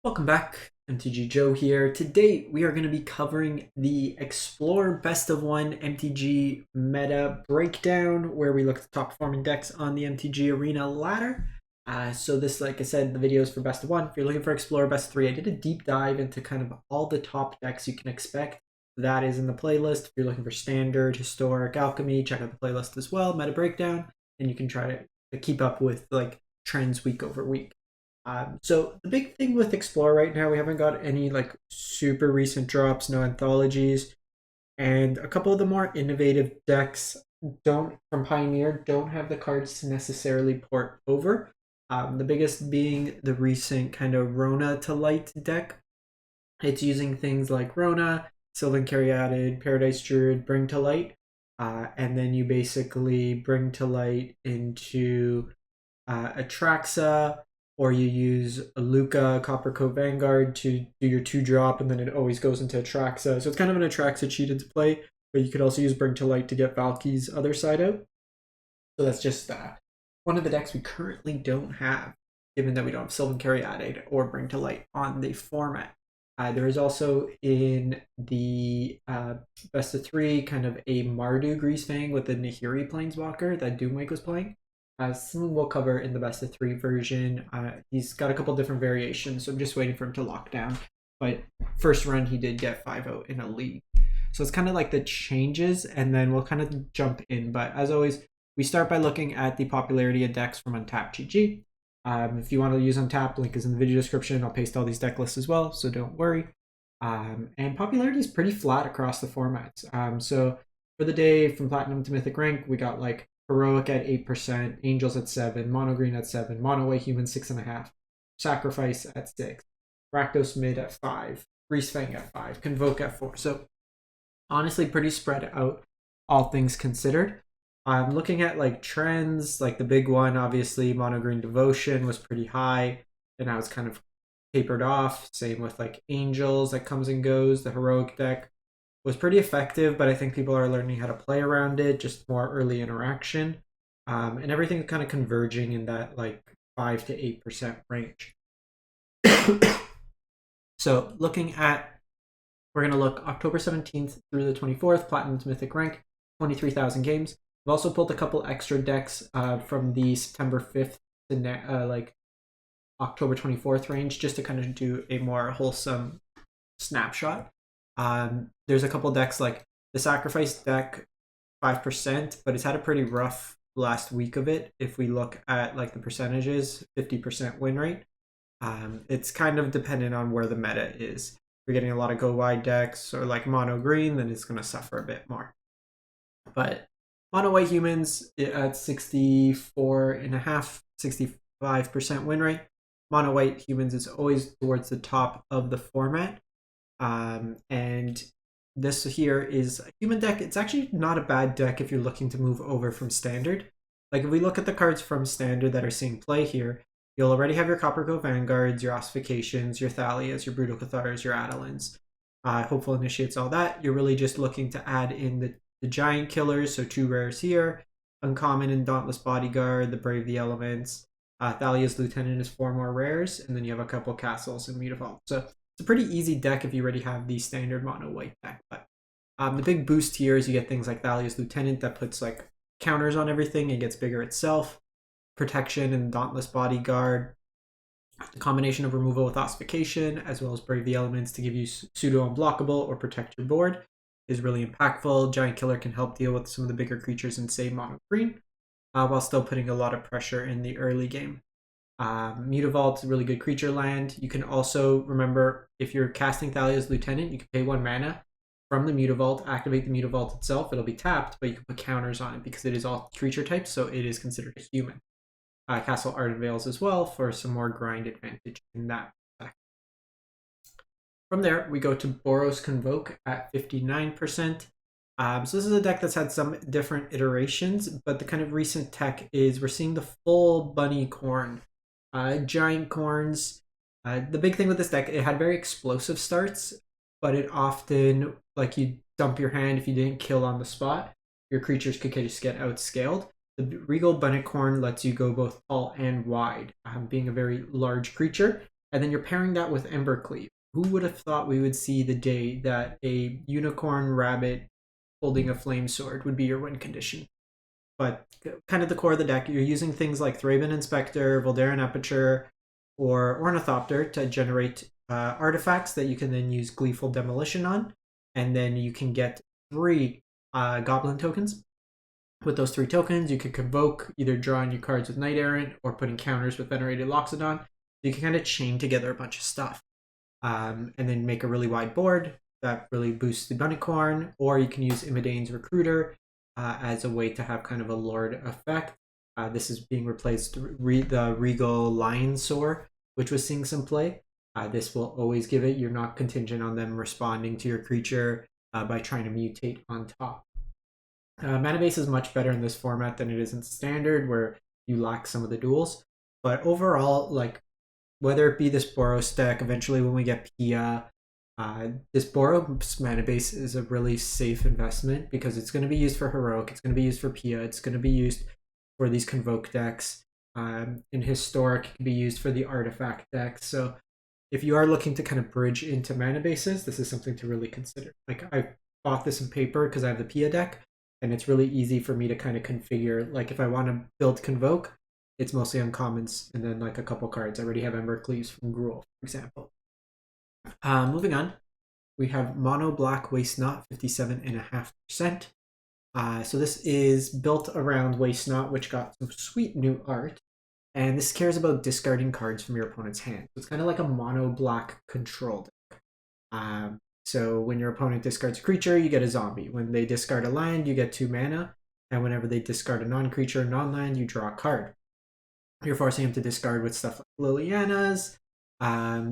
Welcome back, MTG Joe here. Today we are going to be covering the Explorer Best of One MTG meta breakdown, where we look at the top performing decks on the MTG Arena ladder. So this, like I said, the video is for Best of One. If you're looking for Explorer Best of 3, I did a deep dive into kind of all the top decks you can expect. That is in the playlist. If you're looking for Standard, Historic, Alchemy, check out the playlist as well, meta breakdown, and you can try to keep up with like trends week over week. So the big thing with Explorer right now, we haven't got any like super recent drops, no anthologies, and a couple of the more innovative decks from Pioneer don't have the cards to necessarily port over. The biggest being the recent kind of Rona to Light deck. It's using things like Rona, Sylvan Caryatid, Paradise Druid, Bring to Light, and then you basically bring to light into Atraxa, or you use a Luca Copper Coat Vanguard to do your 2-drop, and then it always goes into Atraxa. So it's kind of an Atraxa cheated to play, but you could also use Bring to Light to get Valky's other side out. So that's just one of the decks we currently don't have, given that we don't have Sylvan Caryatid or Bring to Light on the format. There is also in the best of 3 kind of a Mardu Greasefang with the Nahiri Planeswalker that Doomwake was playing. Something we'll cover in the best of 3 version. He's got a couple different variations, so I'm just waiting for him to lock down. But first run, he did get 5-0 in a league. So it's kind of like the changes, and then we'll kind of jump in. But as always, we start by looking at the popularity of decks from Untapped GG. If you want to use Untapped, link is in the video description. I'll paste all these deck lists as well, so don't worry. And popularity is pretty flat across the formats. So for the day, from Platinum to Mythic rank, we got like Heroic at 8%, Angels at 7%, Mono Green at 7%, Mono White Human 6.5%, Sacrifice at 6%, Rakdos Mid at 5%, Greasefang at 5%, Convoke at 4%. So honestly, pretty spread out, all things considered. I'm looking at like trends, like the big one, obviously, Mono Green Devotion was pretty high, and now it's kind of tapered off. Same with like Angels that comes and goes. The Heroic deck was pretty effective, but I think people are learning how to play around it, just more early interaction. And everything's kind of converging in that like 5 to 8% range. So looking at, we're going to look October 17th through the 24th, Platinum to Mythic rank, 23,000 games. I've also pulled a couple extra decks from the September 5th to like October 24th range, just to kind of do a more wholesome snapshot. There's a couple decks like the Sacrifice deck, 5%, but it's had a pretty rough last week of it. If we look at like the percentages, 50% win rate. It's kind of dependent on where the meta is. If we're getting a lot of go wide decks or like Mono Green, then it's going to suffer a bit more. But Mono White Humans at 64.5%, 65% win rate. Mono White Humans is always towards the top of the format. And this here is a human deck. It's actually not a bad deck if you're looking to move over from Standard. Like if we look at the cards from Standard that are seeing play here, you'll already have your Copper Coat Vanguards, your Ossifications, your Thalias, your Brutal Cathars, your Adelins, Hopeful Initiates, all that. You're really just looking to add in the Giant Killers, so 2 rares here, Uncommon and Dauntless Bodyguard, the Brave the Elements, Thalia's Lieutenant is 4 more rares, and then you have a couple Castles and Mutavault. So it's a pretty easy deck if you already have the standard mono white deck. But the big boost here is you get things like Thalia's Lieutenant that puts like counters on everything. It gets bigger itself. Protection and Dauntless Bodyguard. The combination of removal with Ossification as well as Brave the Elements to give you pseudo unblockable or protect your board is really impactful. Giant Killer can help deal with some of the bigger creatures in, say, Mono Green, while still putting a lot of pressure in the early game. Mutavault is a really good creature land. You can also, remember, if you're casting Thalia's Lieutenant, you can pay 1 mana from the Mutavault, activate the Mutavault itself. It'll be tapped, but you can put counters on it because it is all creature types, so it is considered a human. Castle Arden Vales as well for some more grind advantage in that deck. From there, we go to Boros Convoke at 59%. So this is a deck that's had some different iterations, but the kind of recent tech is we're seeing the full bunny corn, giant corns. The big thing with this deck, it had very explosive starts, but it often, like you dump your hand if you didn't kill on the spot, your creatures could just get outscaled. The Regal Bunny Corn lets you go both tall and wide, being a very large creature. and then you're pairing that with Embercleave. Who would have thought we would see the day that a unicorn rabbit holding a flame sword would be your win condition? But kind of the core of the deck, you're using things like Thraben Inspector, Voldaren Aperture, or Ornithopter to generate artifacts that you can then use Gleeful Demolition on. And then you can get 3 Goblin tokens. With those 3 tokens, you can convoke, either drawing new cards with Knight Errant or putting counters with Venerated Loxodon. You can kind of chain together a bunch of stuff. And then make a really wide board that really boosts the Bunnicorn, or you can use Imidane's Recruiter as a way to have kind of a Lord effect. This is being replaced the Regal Lion Soar, which was seeing some play. This will always give it. You're not contingent on them responding to your creature by trying to mutate on top. Mana base is much better in this format than it is in standard, where you lack some of the duels. But overall, like, whether it be this Boros deck, eventually when we get Pia, this Boros mana base is a really safe investment because it's going to be used for Heroic, it's going to be used for Pia, it's going to be used for these Convoke decks. In Historic, it can be used for the Artifact decks. So if you are looking to kind of bridge into mana bases, this is something to really consider. Like, I bought this in paper because I have the Pia deck, and it's really easy for me to kind of configure. Like, if I want to build Convoke, it's mostly uncommons, and then like a couple cards. I already have Embercleaves from Gruul, for example. Moving on, we have Mono Black Waste Not, 57.5%. So this is built around Waste Not, which got some sweet new art. And this cares about discarding cards from your opponent's hand. So it's kind of like a mono black control deck. So when your opponent discards a creature, you get a zombie. When they discard a land, you get 2 mana. And whenever they discard a non-creature, non-land, you draw a card. You're forcing him to discard with stuff like Liliana's.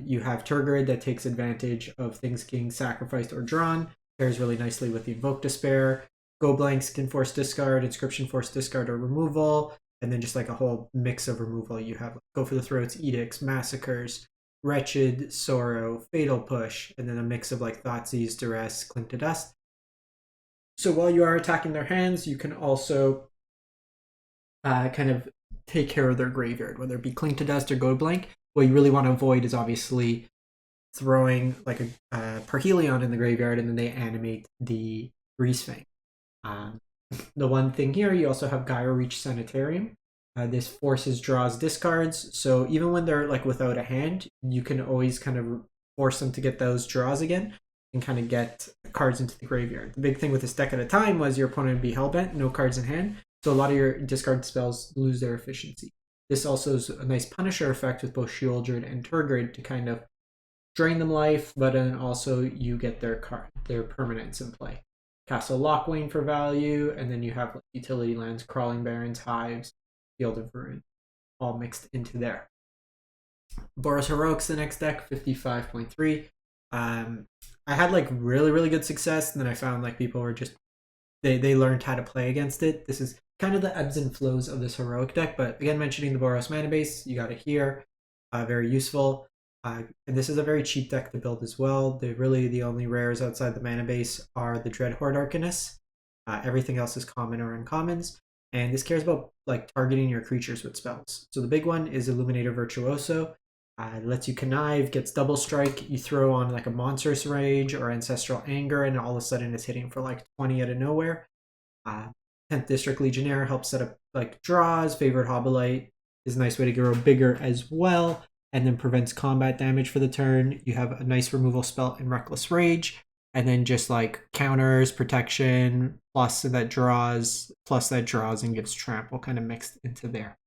You have Turgid that takes advantage of things being sacrificed or drawn. Pairs really nicely with the Invoke Despair. Go Blanks can force discard, Inscription force discard or removal. And then just like a whole mix of removal. You have Go for the Throats, Edicts, Massacres, Wretched, Sorrow, Fatal Push, and then a mix of like Thoughtseize, Duress, Cling to Dust. So while you are attacking their hands, you can also kind of take care of their graveyard, whether it be Cling to Dust or Go Blank. What you really want to avoid is obviously throwing like a Parhelion in the graveyard and then they animate the Greasefang. The one thing here, you also have Gyro Reach Sanitarium. This forces draws discards, so even when they're like without a hand, you can always kind of force them to get those draws again and kind of get cards into the graveyard. The big thing with this deck at a time was your opponent would be hellbent, no cards in hand, so a lot of your discard spells lose their efficiency. This also is a nice Punisher effect with both Shieldred and Turgid to kind of drain them life, but then also you get their permanents in play. Castle Lockwane for value, and then you have like utility lands, Crawling Barrens, Hives, Field of Ruin, all mixed into there. Boros Heroic's the next deck, 55.3. I had like really good success, and then I found like people were just they learned how to play against it. This is kind of the ebbs and flows of this Heroic deck, but again, mentioning the Boros mana base, you got it here, very useful. And this is a very cheap deck to build as well. The only rares outside the mana base are the Dreadhorde Arcanist. Everything else is common or uncommons. And this cares about like targeting your creatures with spells. So the big one is Illuminator Virtuoso. It lets you connive, gets double strike. You throw on like a Monstrous Rage or Ancestral Anger, and all of a sudden it's hitting for like 20 out of nowhere. 10th District Legionnaire helps set up like draws. Favorite Hobbleite is a nice way to grow bigger as well, and then prevents combat damage for the turn. You have a nice removal spell in Reckless Rage, and then just like counters, protection, plus that draws and gives trample kind of mixed into there.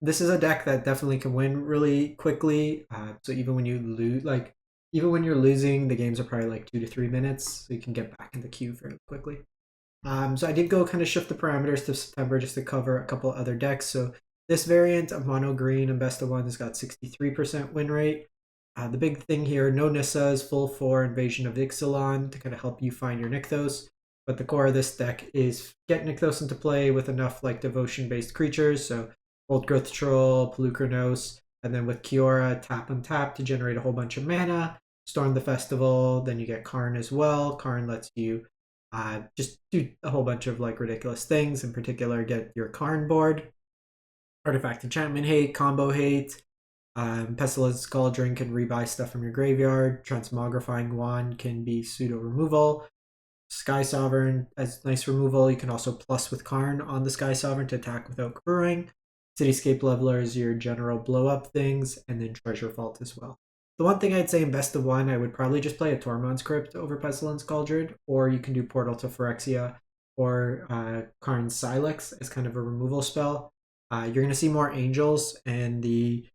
This is a deck that definitely can win really quickly. So even when you lose, even when you're losing, the games are probably like 2 to 3 minutes, so you can get back in the queue fairly quickly. So I did go kind of shift the parameters to September just to cover a couple other decks. So this variant of Mono Green and Best of One has got 63% win rate. The big thing here, no Nissas, full 4 Invasion of Ixalan to kind of help you find your Nykthos. But the core of this deck is get Nykthos into play with enough like devotion-based creatures. So Old Growth Troll, Pelucranos, and then with Kiora, tap and tap to generate a whole bunch of mana. Storm the Festival, then you get Karn as well. Karn lets you just do a whole bunch of like ridiculous things. In particular, get your Karn board. Artifact Enchantment Hate, Combo Hate. Pestilence Cauldron can rebuy stuff from your graveyard. Transmogrifying Wand can be pseudo removal. Sky Sovereign as nice removal. You can also plus with Karn on the Sky Sovereign to attack without crewing. Cityscape Leveler is your general blow up things, and then Treasure Vault as well. The one thing I'd say in best of one, I would probably just play a Tormod's Crypt over Pestilence Cauldron, or you can do Portal to Phyrexia or Karn's Silex as kind of a removal spell. You're going to see more Angels, and the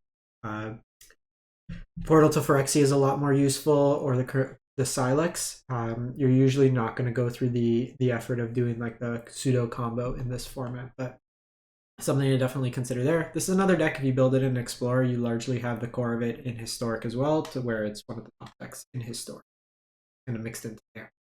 Portal to Phyrexia is a lot more useful, or the Silex. You're usually not going to go through the effort of doing like the pseudo combo in this format, but something to definitely consider there. This is another deck, if you build it in Explorer, you largely have the core of it in Historic as well, to where it's one of the top decks in Historic, kind of mixed into there.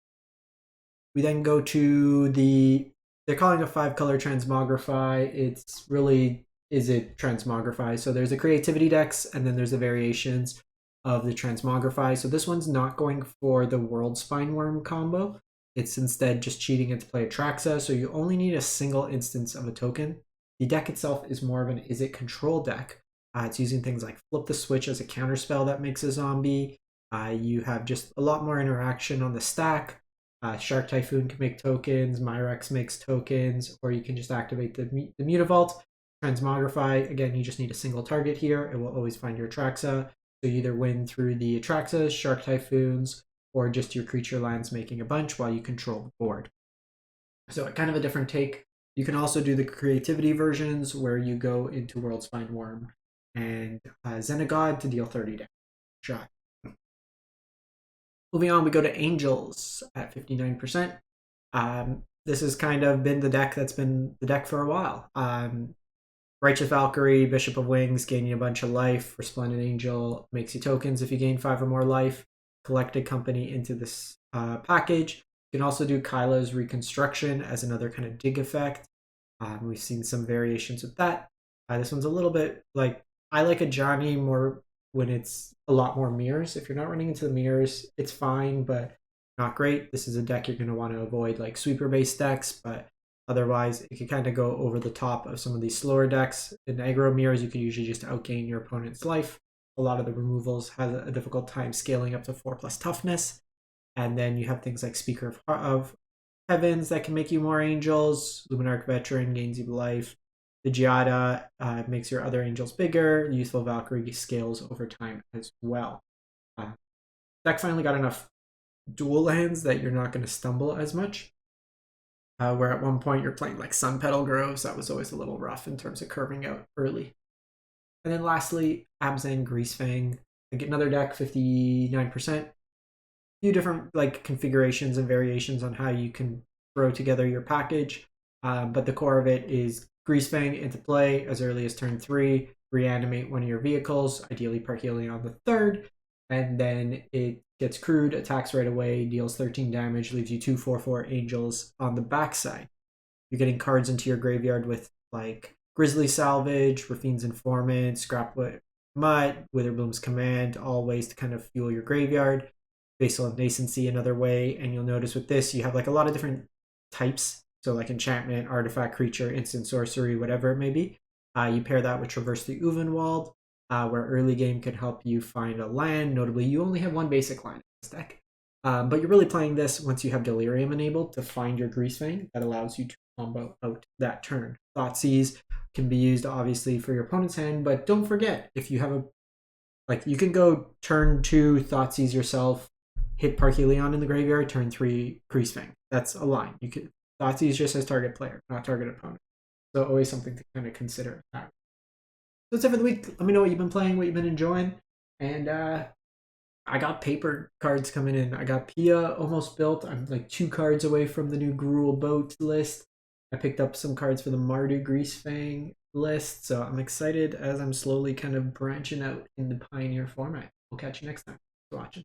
We then go to they're calling a 5-color Transmogrify. It's really Izzet Transmogrify. So there's the Creativity decks, and then there's the variations of the Transmogrify. So this one's not going for the World Spineworm combo. It's instead just cheating it to play Atraxa, so you only need a single instance of a token. The deck itself is more of an Izzet control deck. It's using things like Flip the Switch as a counterspell that makes a zombie. You have just a lot more interaction on the stack. Shark Typhoon can make tokens, Myrex makes tokens, or you can just activate the Mutavault. Transmogrify, again, you just need a single target here. It will always find your Atraxa. So you either win through the Atraxas, Shark Typhoons, or just your creature lands making a bunch while you control the board. So kind of a different take. You can also do the creativity versions where you go into World Spineworm and Xenagod to deal 30 damage. Shot. Moving on, we go to Angels at 59%. This has kind of been the deck that's been the deck for a while. Righteous Valkyrie, Bishop of Wings, gaining a bunch of life. Resplendent Angel makes you tokens if you gain 5 or more life. Collected Company into this package. You can also do Kyla's Reconstruction as another kind of dig effect. We've seen some variations with that. This one's a little bit like, I like a Johnny more when it's a lot more mirrors. If you're not running into the mirrors, it's fine, but not great. This is a deck you're going to want to avoid, like sweeper-based decks, but otherwise it can kind of go over the top of some of these slower decks. In aggro mirrors, you can usually just outgain your opponent's life. A lot of the removals have a difficult time scaling up to 4+ toughness. And then you have things like Speaker of Heavens that can make you more angels. Luminarch Veteran gains you life. The Giada makes your other angels bigger. The Youthful Valkyrie scales over time as well. Deck finally got enough dual lands that you're not going to stumble as much. Where at one point you're playing like Sun Petal Groves, that was always a little rough in terms of curving out early. And then lastly, Abzan Greasefang. Another deck, 59%. Few different like configurations and variations on how you can throw together your package, but the core of it is Greasefang into play as early as turn 3, reanimate one of your vehicles, ideally Parhelion on the 3rd, and then it gets crewed, attacks right away, deals 13 damage, leaves you 2 4/4 angels on the backside. You're getting cards into your graveyard with like Grizzly Salvage, Rafine's Informant, Scrapwood Mutt, Witherbloom's Command, all ways to kind of fuel your graveyard. Basal of Nascency another way, and you'll notice with this you have like a lot of different types, so like enchantment, artifact, creature, instant sorcery, whatever it may be. You pair that with Traverse the Uvenwald, where early game can help you find a land. Notably, you only have one basic land in this deck, but you're really playing this once you have Delirium enabled to find your Greasefang. That allows you to combo out that turn. Thoughtseize can be used obviously for your opponent's hand, but don't forget, if you have you can go turn 2 Thoughtseize yourself, hit Parhelion in the graveyard, turn 3 Greasefang. That's a line. You could Thoughtseize just as target player, not target opponent. So always something to kind of consider. So that's it for the week. Let me know what you've been playing, what you've been enjoying. And I got paper cards coming in. I got Pia almost built. I'm like 2 cards away from the new Gruul boat list. I picked up some cards for the Mardu Greasefang list. So I'm excited as I'm slowly kind of branching out in the Pioneer format. We'll catch you next time. Thanks for watching.